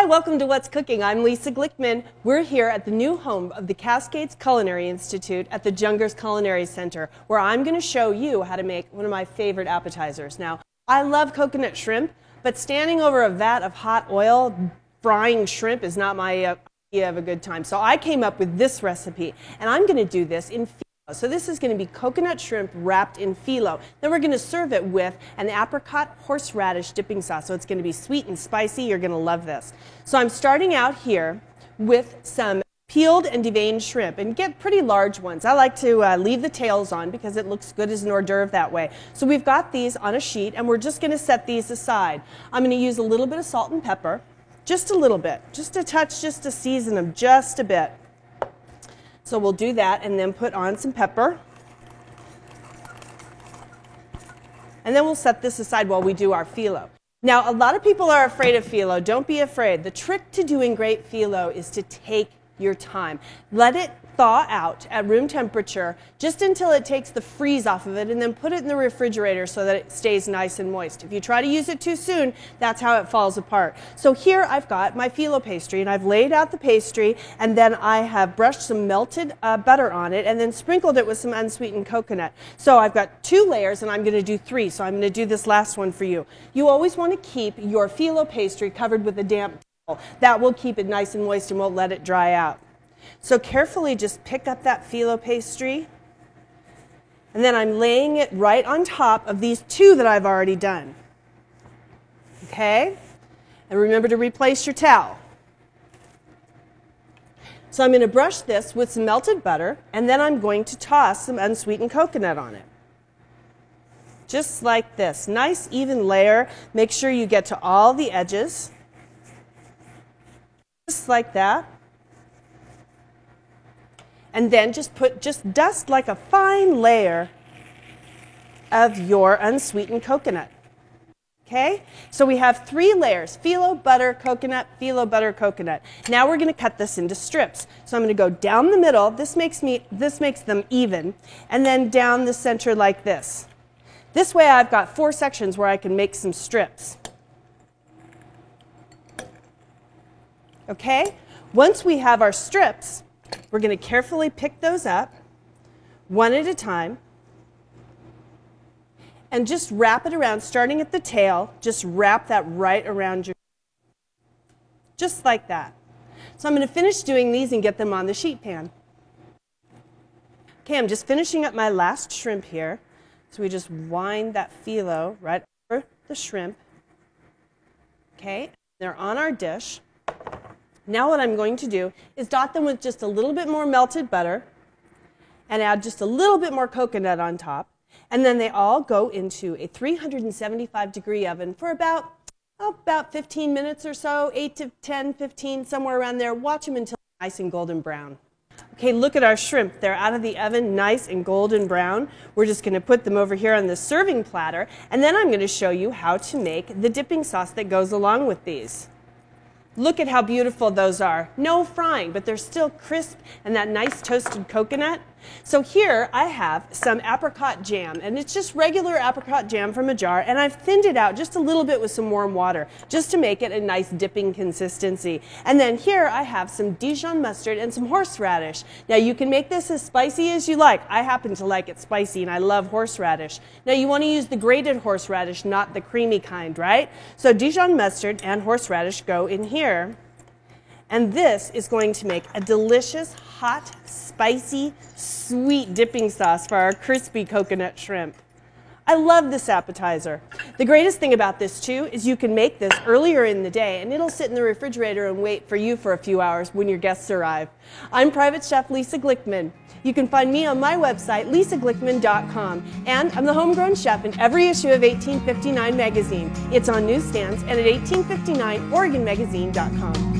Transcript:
welcome to What's Cooking. I'm Lisa Glickman. We're here at the new home of the Cascades Culinary Institute at the Jungers Culinary Center, where I'm going to show you how to make one of my favorite appetizers. Now, I love coconut shrimp, but standing over a vat of hot oil frying shrimp is not my idea of a good time. So I came up with this recipe, and I'm going to do this in Phyllo. So this is going to be coconut shrimp wrapped in Phyllo. Then we're going to serve it with an apricot horseradish dipping sauce. So it's going to be sweet and spicy. You're going to love this. So I'm starting out here with some peeled and deveined shrimp, and get pretty large ones. I like to leave the tails on because it looks good as an hors d'oeuvre that way. So we've got these on a sheet, and we're just going to set these aside. I'm going to use a little bit of salt and pepper, just a little bit, just a touch, just to season them just a bit. So we'll do that and then put on some pepper. And then we'll set this aside while we do our Phyllo. Now, a lot of people are afraid of Phyllo. Don't be afraid. The trick to doing great Phyllo is to take your time. Let it thaw out at room temperature just until it takes the freeze off of it, and then put it in the refrigerator so that it stays nice and moist. If you try to use it too soon, that's how it falls apart. So here I've got my Phyllo pastry, and I've laid out the pastry, and then I have brushed some melted butter on it, and then sprinkled it with some unsweetened coconut. So I've got 2 layers, and I'm going to do 3. So I'm going to do this last one for you. You always want to keep your Phyllo pastry covered with a damp towel. That will keep it nice and moist and won't let it dry out. So carefully just pick up that Phyllo pastry, and then I'm laying it right on top of these 2 that I've already done. Okay? And remember to replace your towel. So I'm going to brush this with some melted butter, and then I'm going to toss some unsweetened coconut on it. Just like this. Nice even layer. Make sure you get to all the edges. Just like that. And then just dust like a fine layer of your unsweetened coconut. Okay? So we have 3 layers: Phyllo, butter, coconut, Phyllo, butter, coconut. Now we're going to cut this into strips. So I'm going to go down the middle. This makes them even, and then down the center like this. This way I've got 4 sections where I can make some strips. Okay? Once we have our strips, we're going to carefully pick those up, one at a time, and just wrap it around, starting at the tail. Just wrap that right around your, just like that. So I'm going to finish doing these and get them on the sheet pan. Okay, I'm just finishing up my last shrimp here. So we just wind that Phyllo right over the shrimp. Okay, they're on our dish. Now what I'm going to do is dot them with just a little bit more melted butter and add just a little bit more coconut on top. And then they all go into a 375-degree oven for about 15 minutes or so, 8 to 10, 15, somewhere around there. Watch them until they're nice and golden brown. Okay, look at our shrimp. They're out of the oven, nice and golden brown. We're just going to put them over here on the serving platter, and then I'm going to show you how to make the dipping sauce that goes along with these. Look at how beautiful those are. No frying, but they're still crisp, and that nice toasted coconut. So here I have some apricot jam, and it's just regular apricot jam from a jar, and I've thinned it out just a little bit with some warm water just to make it a nice dipping consistency. And then here I have some Dijon mustard and some horseradish. Now you can make this as spicy as you like. I happen to like it spicy, and I love horseradish. Now you want to use the grated horseradish, not the creamy kind, right? So Dijon mustard and horseradish go in here. And this is going to make a delicious, hot, spicy, sweet dipping sauce for our crispy coconut shrimp. I love this appetizer. The greatest thing about this too is you can make this earlier in the day, and it'll sit in the refrigerator and wait for you for a few hours when your guests arrive. I'm Private Chef Lisa Glickman. You can find me on my website, lisaglickman.com, and I'm the homegrown chef in every issue of 1859 magazine. It's on newsstands and at 1859oregonmagazine.com.